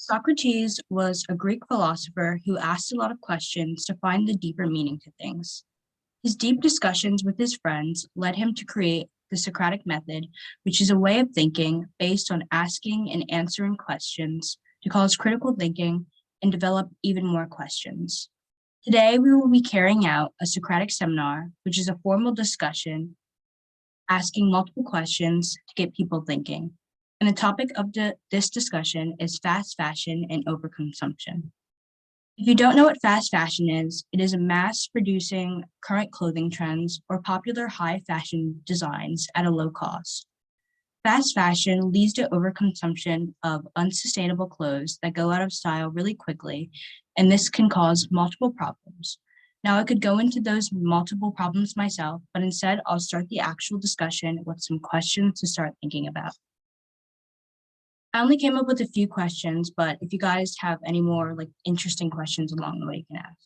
Socrates was a Greek philosopher who asked a lot of questions to find the deeper meaning to things. His deep discussions with his friends led him to create the Socratic method, which is a way of thinking based on asking and answering questions to cause critical thinking and develop even more questions. Today, we will be carrying out a Socratic seminar, which is a formal discussion asking multiple questions to get people thinking. And the topic of this discussion is fast fashion and overconsumption. If you don't know what fast fashion is, it is a mass producing current clothing trends or popular high fashion designs at a low cost. Fast fashion leads to overconsumption of unsustainable clothes that go out of style really quickly, and this can cause multiple problems. Now, I could go into those multiple problems myself, but instead I'll start the actual discussion with some questions to start thinking about. I only came up with a few questions, but if you guys have any more interesting questions along the way, you can ask.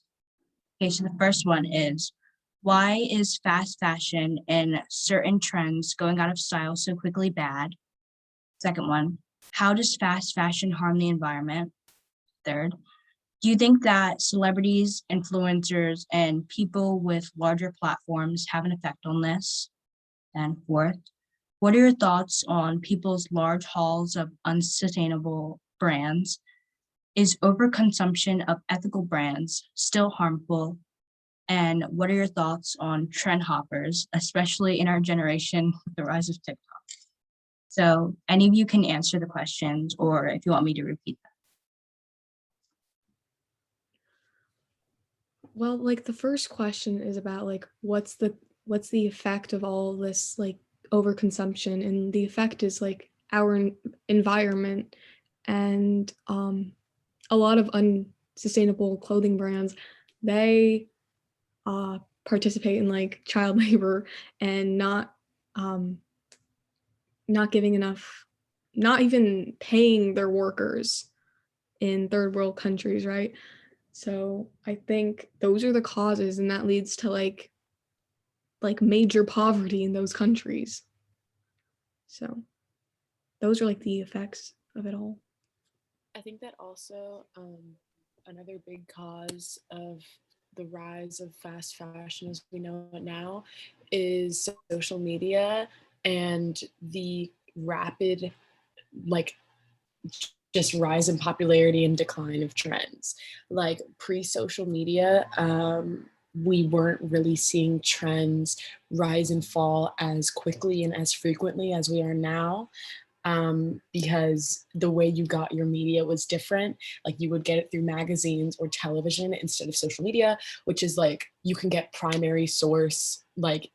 Okay, so the first one is, why is fast fashion and certain trends going out of style so quickly bad? Second one, how does fast fashion harm the environment? Third, do you think that celebrities, influencers, and people with larger platforms have an effect on this? And fourth, what are your thoughts on people's large hauls of unsustainable brands? Is overconsumption of ethical brands still harmful? And what are your thoughts on trend hoppers, especially in our generation with the rise of TikTok? So any of you can answer the questions, or if you want me to repeat them. Well, the first question is about what's the effect of all this overconsumption, and the effect is our environment, and a lot of unsustainable clothing brands, they participate in child labor and not giving enough, not even paying their workers in third world countries, right? So I think those are the causes, and that leads to major poverty in those countries. So those are the effects of it all. I think that also another big cause of the rise of fast fashion as we know it now is social media and the rapid just rise in popularity and decline of trends. Like pre-social media, we weren't really seeing trends rise and fall as quickly and as frequently as we are now. Because the way you got your media was different. Like you would get it through magazines or television instead of social media, which is you can get primary source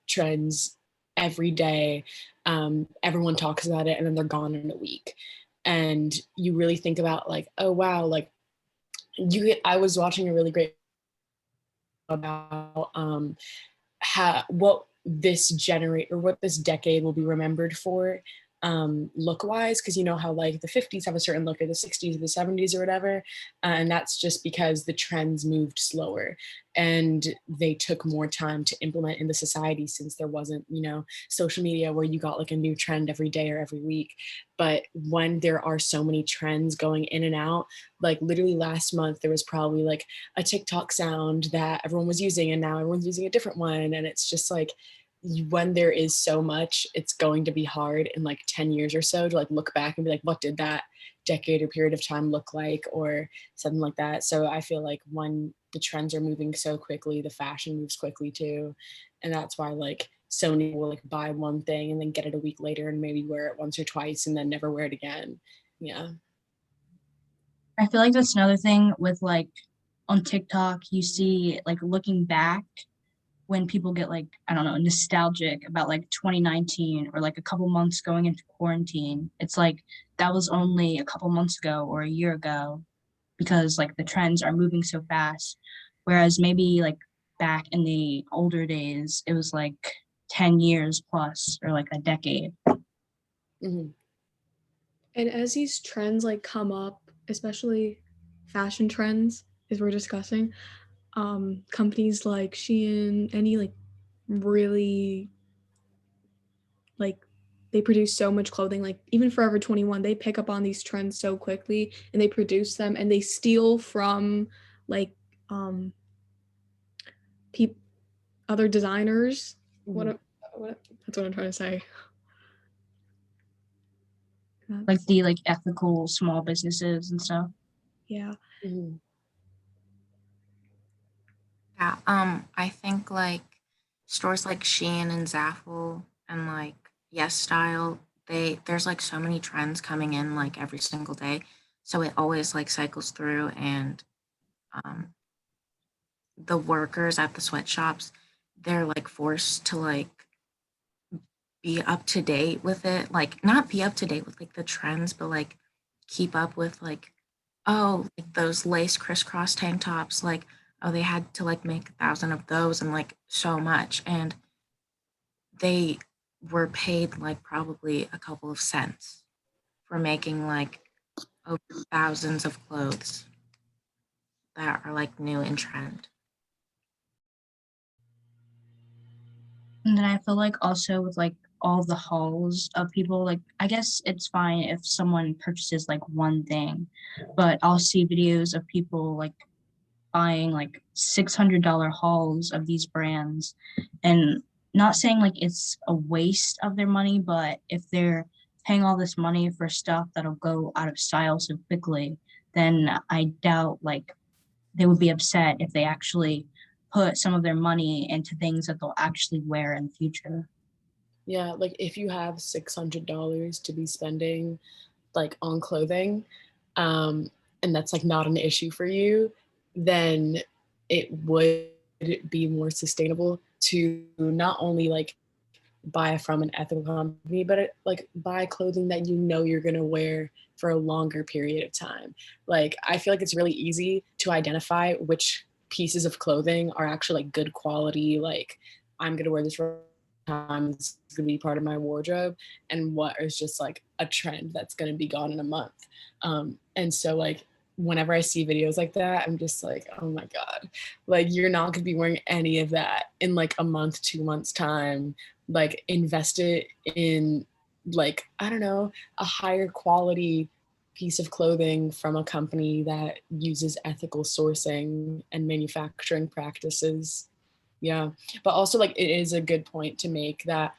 trends every day. Everyone talks about it and then they're gone in a week. And you really think about oh wow, I was watching a really great about what this what this decade will be remembered for, look wise, because you know how the 50s have a certain look, or the 60s or the 70s or whatever, and that's just because the trends moved slower and they took more time to implement in the society, since there wasn't social media where you got a new trend every day or every week. But when there are so many trends going in and out, literally last month there was probably a TikTok sound that everyone was using and now everyone's using a different one, and it's just when there is so much, it's going to be hard in 10 years or so to look back and be what did that decade or period of time look like, or something like that. So I feel when the trends are moving so quickly, the fashion moves quickly too. And that's why Sony will buy one thing and then get it a week later and maybe wear it once or twice and then never wear it again. Yeah. I feel that's another thing with on TikTok, you see looking back when people get I don't know, nostalgic about 2019 or a couple months going into quarantine. It's that was only a couple months ago or a year ago, because the trends are moving so fast. Whereas maybe back in the older days, it was 10 years plus or a decade. Mm-hmm. And as these trends come up, especially fashion trends, as we're discussing, companies like Shein, any really they produce so much clothing. Like even Forever 21, they pick up on these trends so quickly and they produce them and they steal from like other designers. Mhm. That's what I'm trying to say. Like the ethical small businesses and stuff. Yeah. Mhm. Yeah, I think like stores like Shein and Zaful and like Yes Style, there's like so many trends coming in like every single day. So it always like cycles through and um the workers at the sweatshops, they're like forced to like be up to date with it. Like not be up to date with like the trends, but like keep up with like, oh, like those lace crisscross tank tops, like, oh, they had to like make 1,000 of those and like so much. And they were paid like probably a couple of cents for making like over thousands of clothes that are like new in trend. And then I feel like also with like all the hauls of people, like I guess it's fine if someone purchases like one thing, but I'll see videos of people like buying like $600 hauls of these brands, and not saying like it's a waste of their money, but if they're paying all this money for stuff that'll go out of style so quickly, then I doubt like they would be upset if they actually put some of their money into things that they'll actually wear in the future. Yeah, like if you have $600 to be spending like on clothing, um, and that's like not an issue for you, then it would be more sustainable to not only like buy from an ethical company, but like buy clothing that you know you're gonna wear for a longer period of time. Like I feel like it's really easy to identify which pieces of clothing are actually like good quality, like I'm gonna wear this for time, it's gonna be part of my wardrobe, and what is just like a trend that's gonna be gone in a month. And so like whenever I see videos like that, I'm just like, oh my God, like you're not gonna be wearing any of that in like a month, 2 months time. Like invest it in like, I don't know, a higher quality piece of clothing from a company that uses ethical sourcing and manufacturing practices. Yeah, but also like it is a good point to make that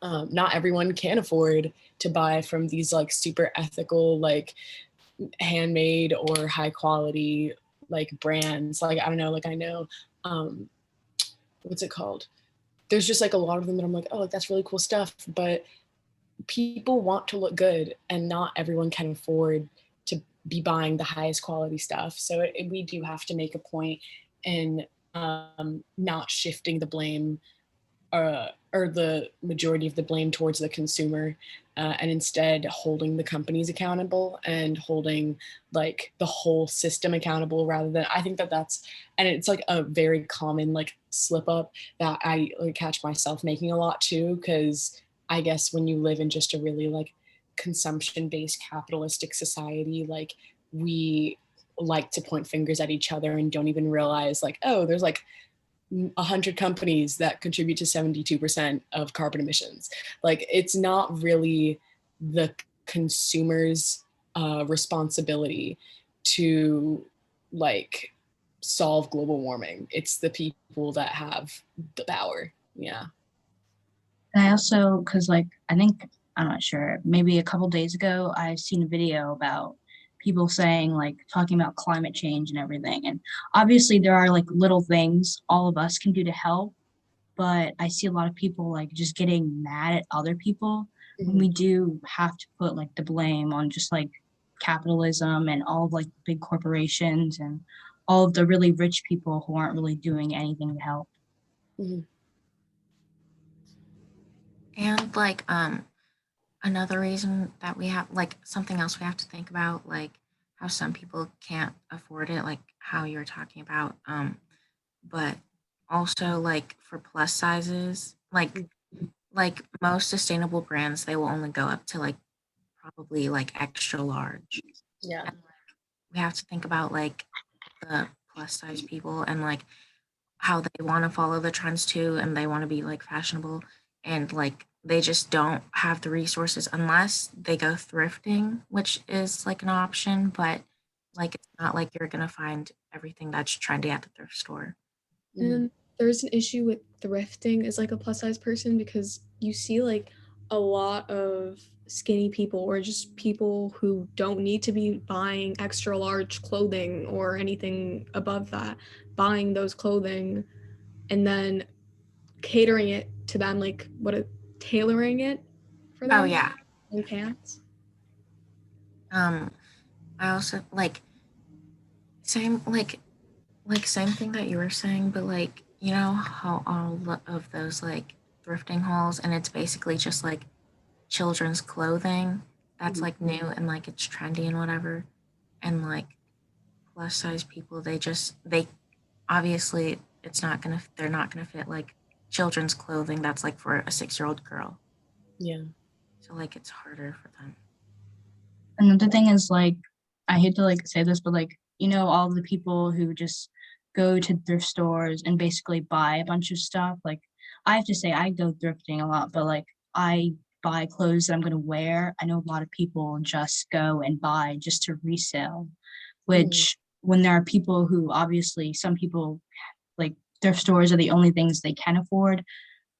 not everyone can afford to buy from these like super ethical, like handmade or high quality like brands. Like I don't know, like I know, um, what's it called? There's just like a lot of them that I'm like, oh, like, that's really cool stuff. But people want to look good, and not everyone can afford to be buying the highest quality stuff. So we do have to make a point in not shifting the blame or the majority of the blame towards the consumer, and instead holding the companies accountable and holding like the whole system accountable rather than I think that that's and it's like a very common like slip up that I like, catch myself making a lot too, because I guess when you live in just a really like consumption based capitalistic society, like we like to point fingers at each other and don't even realize like, oh, there's like 100 companies that contribute to 72% of carbon emissions. Like it's not really the consumer's responsibility to like solve global warming. It's the people that have the power. Yeah. And I also, because like, I think, I'm not sure, maybe a couple days ago, I've seen a video about people saying, like, talking about climate change and everything. And obviously, there are like little things all of us can do to help. But I see a lot of people like just getting mad at other people when Mhm. we do have to put like the blame on just like capitalism and all of like big corporations and all of the really rich people who aren't really doing anything to help. Mhm. And like another reason that we have like something else we have to think about, like how some people can't afford it, like how you're talking about, but also like for plus sizes, like most sustainable brands, they will only go up to like probably like extra large. Yeah. And we have to think about like the plus size people and like how they want to follow the trends too, and they want to be like fashionable, and like they just don't have the resources unless they go thrifting, which is like an option, but like it's not like you're gonna find everything that's trendy at the thrift store. And there's an issue with thrifting as like a plus size person because you see like a lot of skinny people or just people who don't need to be buying extra large clothing or anything above that, buying those clothing and then catering it to them, like tailoring it for Oh them yeah. in pants. I also like same same thing that you were saying, but like you know how of those like thrifting hauls and it's basically just like children's clothing that's like new and like it's trendy and whatever, and like plus size people they obviously they're not gonna fit like children's clothing that's like for a 6-year-old girl, Yeah. so like it's harder for them. Another thing is like, I hate to like say this, but like, all the people who just go to thrift stores and basically buy a bunch of stuff. Like, I have to say, I go thrifting a lot, but like, I buy clothes that I'm going to wear. I know a lot of people just go and buy just to resell, which when there are people who obviously, some people like thrift stores are the only things they can afford.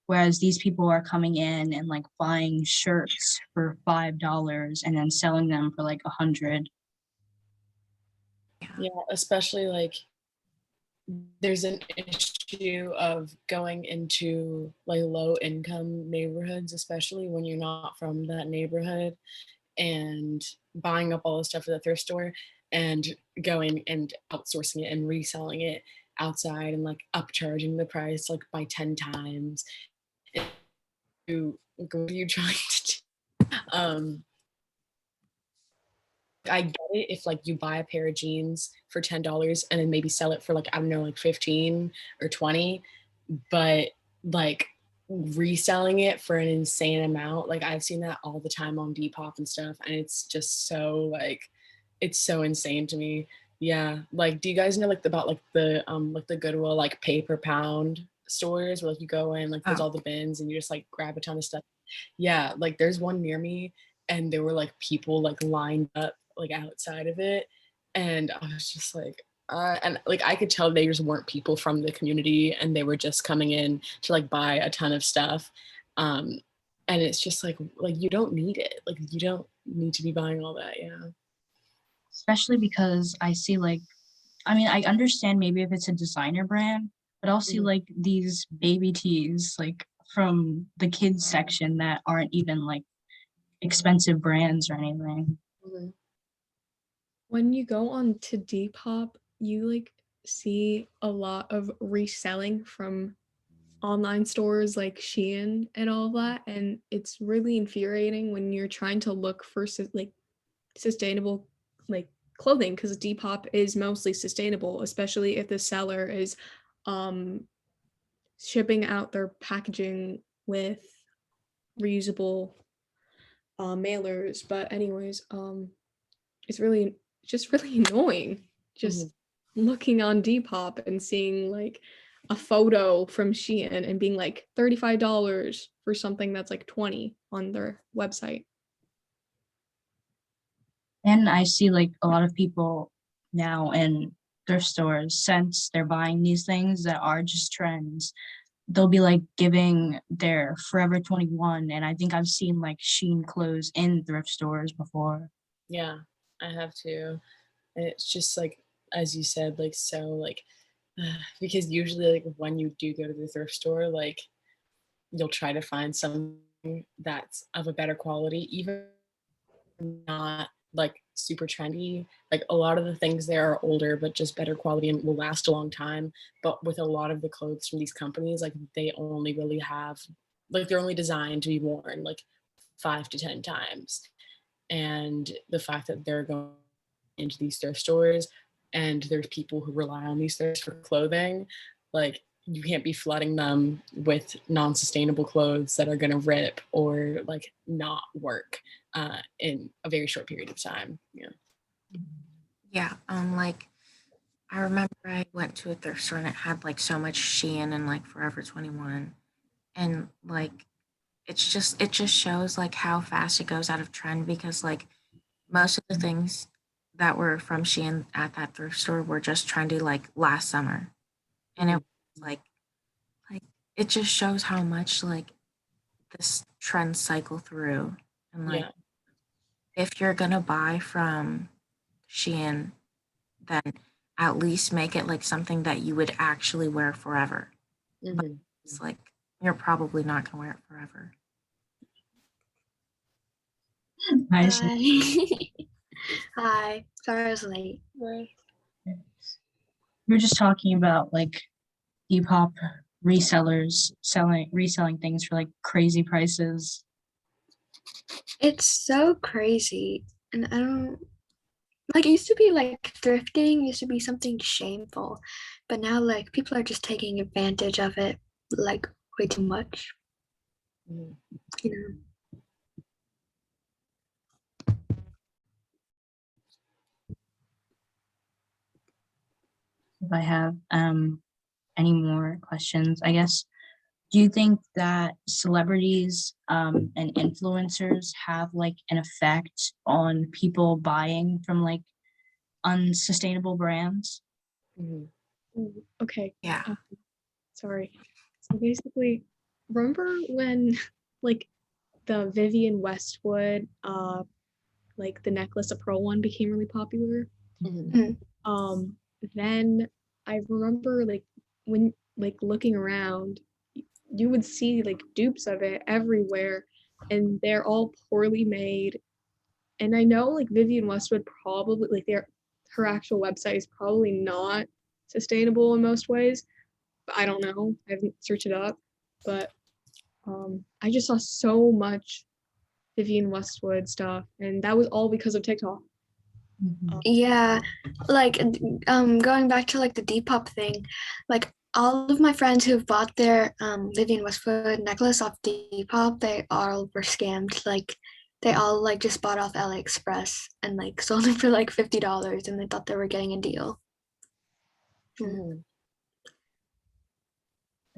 Whereas these people are coming in and like buying shirts for $5 and then selling them for like 100. Yeah, especially like there's an issue of going into like low income neighborhoods, especially when you're not from that neighborhood, and buying up all the stuff at the thrift store and going and outsourcing it and reselling it outside and like upcharging the price like by 10 times. What are you trying to do? I get it if like you buy a pair of jeans for $10 and then maybe sell it for like, I don't know, like 15 or 20, but like reselling it for an insane amount, like I've seen that all the time on Depop and stuff, and it's just so like it's so insane to me. Yeah, like do you guys know like about like the Goodwill like pay per pound stores where like you go in like there's Oh, all the bins and you just like grab a ton of stuff? Yeah, like there's one near me and there were like people like lined up like outside of it, and I was just like and like I could tell they just weren't people from the community and they were just coming in to like buy a ton of stuff. um and it's just like you don't need it, like you don't need to be buying all that. Yeah. Especially because I see like, I mean, I understand maybe if it's a designer brand, but I'll see like these baby tees like from the kids section that aren't even like expensive brands or anything. Mhm. When you go on to Depop, you like see a lot of reselling from online stores like Shein and all of that, and it's really infuriating when you're trying to look for like sustainable like clothing because Depop is mostly sustainable, especially if the seller is um shipping out their packaging with reusable mailers. But anyways, it's really just really annoying just Mhm. looking on Depop and seeing like a photo from Shein and being like $35 for something that's like 20 on their website. And I see like a lot of people now in thrift stores, since they're buying these things that are just trends, they'll be like giving their Forever 21. And I think I've seen like Shein clothes in thrift stores before. Yeah, I have to. And it's just like as you said, like so like because usually like when you do go to the thrift store, like you'll try to find something that's of a better quality, even not like super trendy. Like a lot of the things there are older, but just better quality and will last a long time. But with a lot of the clothes from these companies, like they only really have, like they're only designed to be worn like 5 to 10 times. And the fact that they're going into these thrift stores and there's people who rely on these thrifts for clothing, like you can't be flooding them with non-sustainable clothes that are going to rip or like not work in a very short period of time. Yeah. yeah. Like I remember I went to a thrift store and it had like so much Shein and like Forever 21, and like it just shows like how fast it goes out of trend because like most of the things that were from Shein at that thrift store were just trendy like last summer. And it was like it just shows how much like this trend cycle through. And like Yeah. if you're gonna buy from Shein, then at least make it like something that you would actually wear forever. Mhm. It's like you're probably not gonna wear it forever. I see. Hi. Hi. Sorry I was late. We were just talking about like Depop resellers reselling things for like crazy prices. It's so crazy. And I don't like it used to be like thrifting used to be something shameful, but now like people are just taking advantage of it like way too much. Mhm. You know. If I have any more questions, I guess. Do you think that celebrities and influencers have like an effect on people buying from like unsustainable brands? Mhm. Ooh, okay. Yeah. Sorry. So basically, remember when like the Vivian Westwood like the necklace, a pearl one, became really popular? Mhm. Um, then I remember like when like looking around, you would see like dupes of it everywhere, and they're all poorly made. And I know like Vivian Westwood probably like her actual website is probably not sustainable in most ways. But I don't know. I haven't searched it up. But I just saw so much Vivian Westwood stuff, and that was all because of TikTok. Yeah, like going back to like the Depop thing, like all of my friends who've bought their Vivian Westwood necklace off Depop, they all were scammed. Like they all like just bought off AliExpress and like sold it for like $50 and they thought they were getting a deal. Mhm.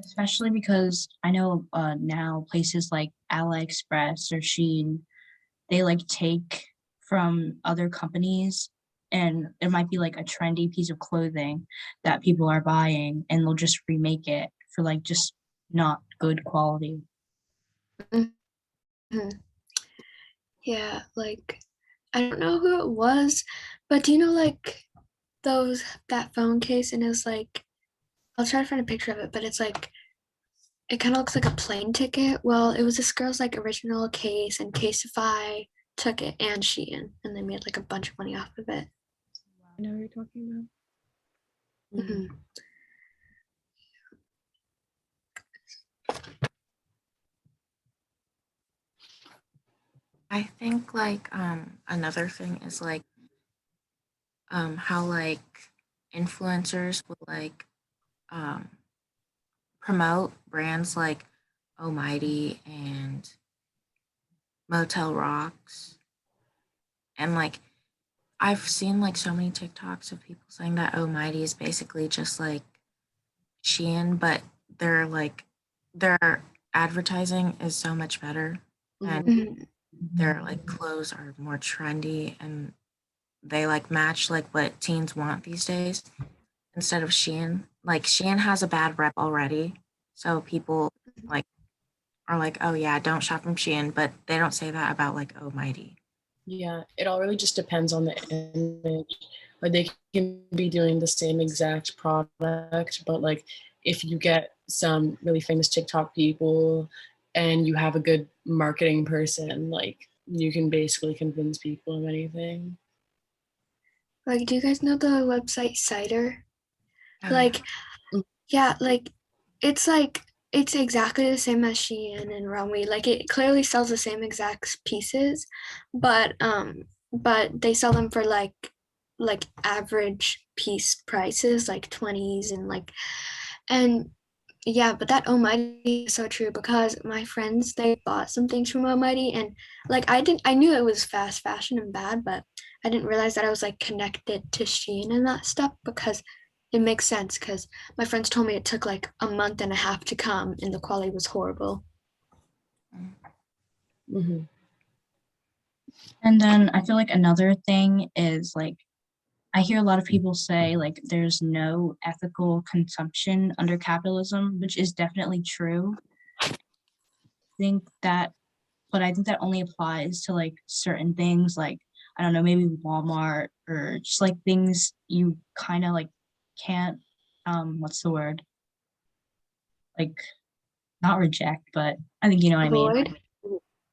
Especially because I know now places like AliExpress or Shein, they like take from other companies and it might be like a trendy piece of clothing that people are buying and they'll just remake it for like just not good quality. Mhm. Yeah, like I don't know who it was, but do you know like that phone case and it's like I'll try to find a picture of it, but it's like it kind of looks like a plane ticket. Well, it was this girl's like original case, and Caseify took it and Shein, and they made like a bunch of money off of it. I know what you're talking about. Mhm. Mhm. I think like another thing is like how like influencers will like um promote brands like Almighty and Motel Rocks. And like I've seen like so many TikToks of people saying that Almighty is basically just like Shein, but they're like their advertising is so much better and Mhm. Mhm. their like clothes are more trendy and they like match like what teens want these days instead of Shein. Like Shein has a bad rep already. So people like are like, oh yeah, don't shop from Shein, but they don't say that about like Almighty. Yeah, it all really just depends on the image. Like they can be doing the same exact product, but like if you get some really famous TikTok people and you have a good marketing person, like you can basically convince people of anything. Like, do you guys know the website Cider? Oh yeah. Like, yeah, like it's exactly the same as Shein and Runway. Like, it clearly sells the same exact pieces, but they sell them for like average piece prices, like 20s and like and yeah, but that Almighty is so true because my friends they bought some things from Almighty and like I knew it was fast fashion and bad, but I didn't realize that I was like connected to Shein and that stuff because it makes sense because my friends told me it took like a month and a half to come and the quality was horrible. Mm-hmm. And then I feel like another thing is like I hear a lot of people say like there's no ethical consumption under capitalism, which is definitely true. Think that, but I think that only applies to like certain things like I don't know, maybe Walmart or just like things you kind of like can't what's the word? Like not reject, but I think you know what I mean. Avoid.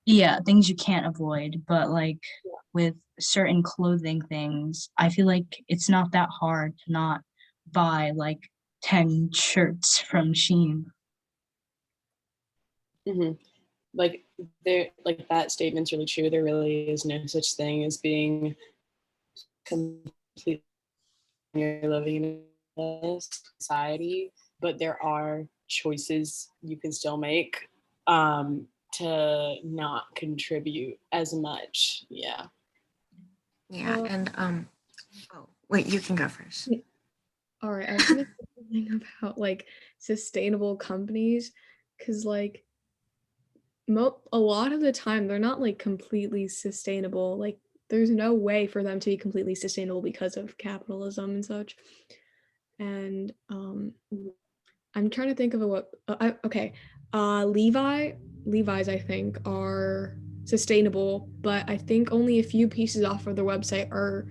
Yeah, things you can't avoid, but like with certain clothing things, I feel like it's not that hard to not buy like 10 shirts from Shein. Mm-hmm. Like there, like that statement's really true. There really is no such thing as being completely you're living in a society, but there are choices you can still make to not contribute as much. Yeah. Yeah, and oh wait, you can go first. All right, I was gonna say something about like sustainable companies, because like a lot of the time they're not like completely sustainable. Like there's no way for them to be completely sustainable because of capitalism and such. And I'm trying to think of okay. Levi's I think are sustainable, but I think only a few pieces off of their website are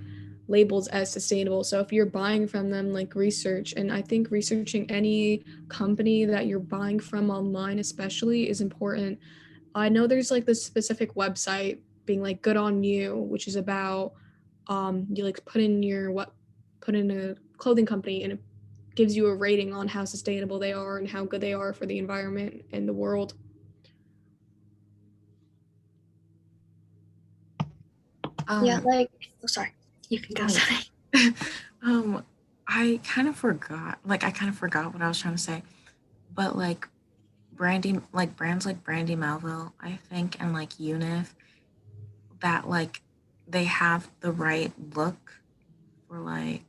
labeled as sustainable. So if you're buying from them, like research, and I think researching any company that you're buying from online especially is important. I know there's like this specific website being like Good on You, which is about you like put in a clothing company and it gives you a rating on how sustainable they are and how good they are for the environment and the world. Yeah, like, oh, sorry, you can go. Oh. Sorry. I kind of forgot what I was trying to say, but like brandy, like brands like Brandy Melville, I think, and like Unif, that like they have the right look for like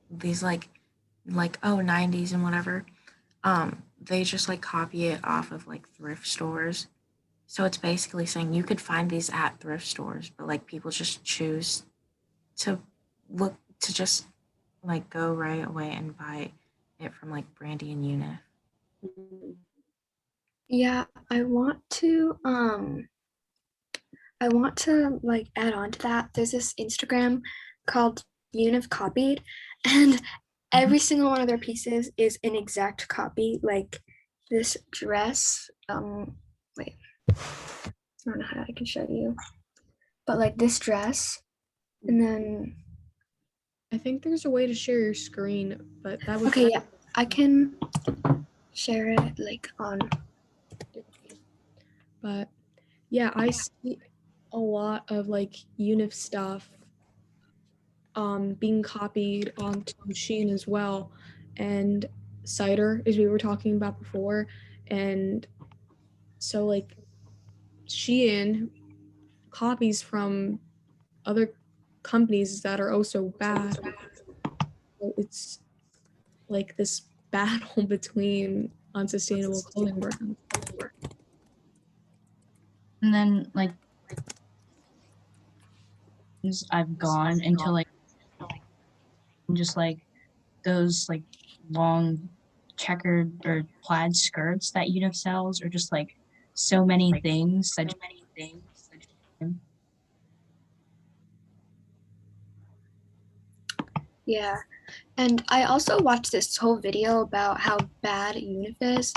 these like oh 90s and whatever. They just like copy it off of like thrift stores. So it's basically saying you could find these at thrift stores, but like people just choose to look to just like go right away and buy it from like Brandy and Unif. Yeah, I want to like add on to that. There's this Instagram called Univ Copied, and every single one of their pieces is an exact copy. Like this dress. Wait, I don't know how I can show you, but like this dress, and then I think there's a way to share your screen, but that would okay, yeah, I can share it like on. But yeah, I see a lot of like Unif stuff being copied onto Shein as well, and Cider, as we were talking about before. And so like Shein copies from other companies that are also bad. So it's like this battle between unsustainable clothing brands. And then like I've gone into like just like those like long checkered or plaid skirts that Unif sells or just like so many things that Yeah. And I also watched this whole video about how bad Unif is.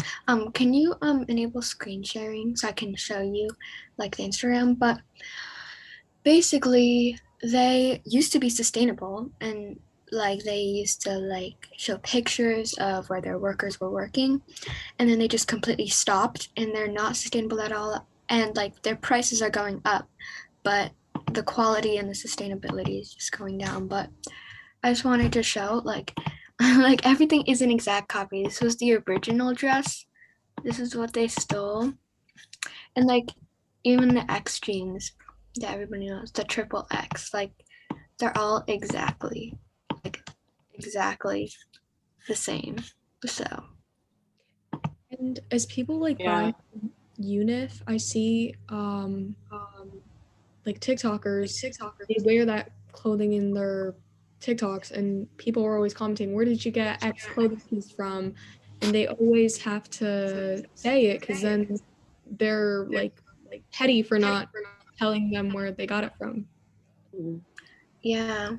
Can you enable screen sharing so I can show you like the Instagram? But basically, they used to be sustainable and like they used to like show pictures of where their workers were working, and then they just completely stopped and they're not sustainable at all. And like their prices are going up, but the quality and the sustainability is just going down. But I just wanted to show like like everything is an exact copy. This was the original dress. This is what they stole. And like even the X jeans that everybody knows, the triple X, like they're all exactly the same. So And as people like Yeah. buy UNIF, I see like TikTokers, they wear that clothing in their TikToks, and people are always commenting, "Where did you get X clothing piece from?" And they always have to say it because then they're like petty for not telling them where they got it from. Mhm. Yeah.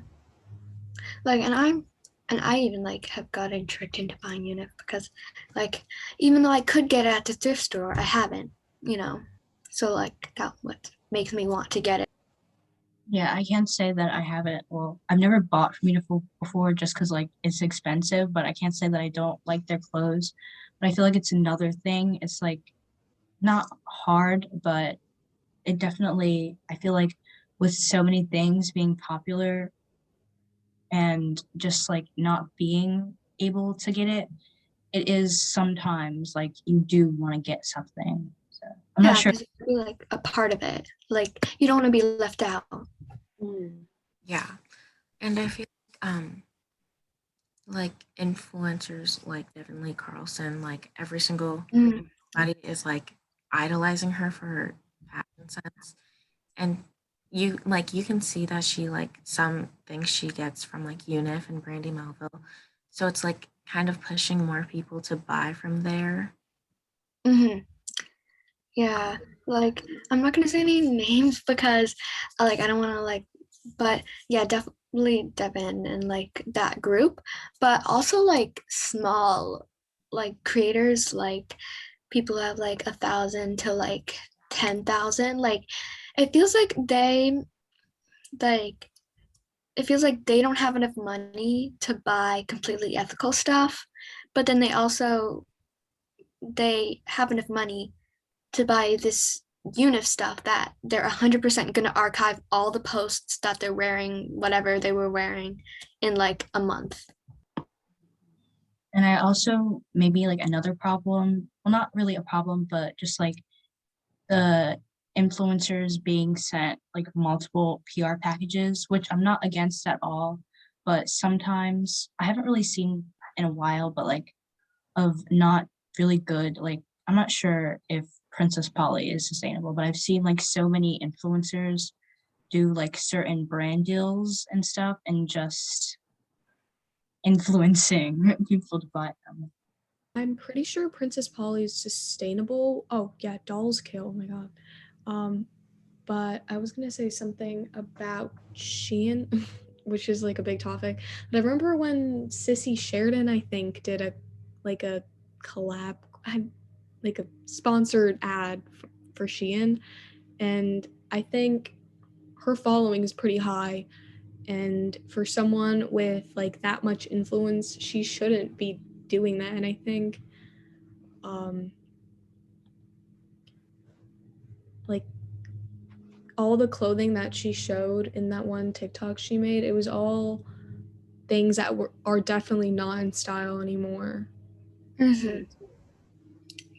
Like, and I even like have gotten tricked into buying unit because like even though I could get it at the thrift store, I haven't, you know. So like that's what makes me want to get it. Yeah, I can't say that I haven't. Well, I've never bought from Uniqlo before just because like it's expensive, but I can't say that I don't like their clothes. But I feel like it's another thing. It's like not hard, but it definitely, I feel like with so many things being popular and just like not being able to get it, it is sometimes like you do want to get something. So I'm not Yeah, sure. because you feel like a part of it. Like you don't want to be left out. Mm. Yeah. And I feel like influencers like Devin Lee Carlson, like every single Mm. body is like idolizing her for her fashion sense. And you can see that she like some things she gets from like Unif and Brandy Melville. So it's like kind of pushing more people to buy from there. Hmm. Yeah, like I'm not gonna say any names because like I don't want to like, but yeah, definitely Devin and like that group, but also like small like creators like people have like 1,000 to like 10,000. Like it feels like it feels like they don't have enough money to buy completely ethical stuff, but then they have enough money to buy this unit stuff that they're 100% going to archive all the posts that they're wearing, whatever they were wearing, in like a month. And I also maybe like another problem, well, not really a problem, but just like the influencers being sent like multiple PR packages, which I'm not against at all. But sometimes I haven't really seen in a while, but like of not really good, like I'm not sure if Princess Polly is sustainable, but I've seen like so many influencers do like certain brand deals and stuff and just influencing people to buy them. I'm pretty sure Princess Polly is sustainable. Oh yeah, Dolls Kill. Oh my god. Um, but I was gonna say something about Shein, which is like a big topic. But I remember when Sissy Sheridan, I think, did a collab, like a sponsored ad for Shein, and I think her following is pretty high. And for someone with like that much influence, she shouldn't be doing that. And I think um like all the clothing that she showed in that one TikTok she made, it was all things that are definitely not in style anymore. Mm-hmm.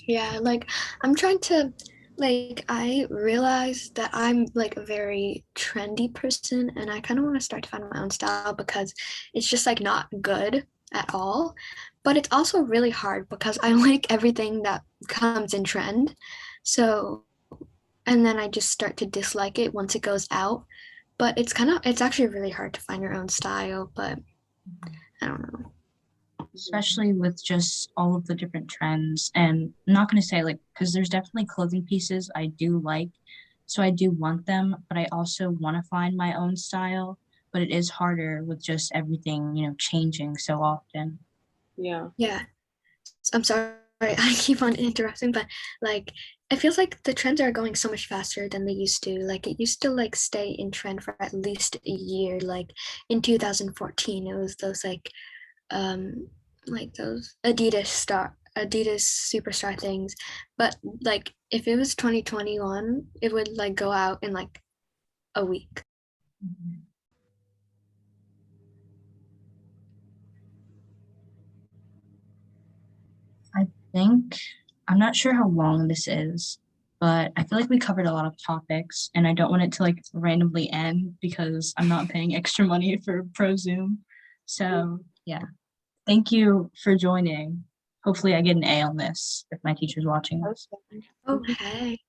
Yeah, like I'm trying to like I realize that I'm like a very trendy person and I kind of want to start to find my own style because it's just like not good at all. But it's also really hard because I like everything that comes in trend. So, and then I just start to dislike it once it goes out. But it's actually really hard to find your own style, but I don't know. Especially with just all of the different trends. And I'm not going to say like, because there's definitely clothing pieces I do like. So I do want them, but I also want to find my own style. But it is harder with just everything, changing so often. Yeah. Yeah. I'm sorry, I keep on interrupting, but like it feels like the trends are going so much faster than they used to. Like it used to like stay in trend for at least a year. Like in 2014, it was those like those Adidas superstar things. But like if it was 2021, it would like go out in like a week. Mhm. I think, I'm not sure how long this is, but I feel like we covered a lot of topics and I don't want it to like randomly end because I'm not paying extra money for Pro Zoom. So yeah, thank you for joining. Hopefully I get an A on this if my teacher's watching this. Oh, hey.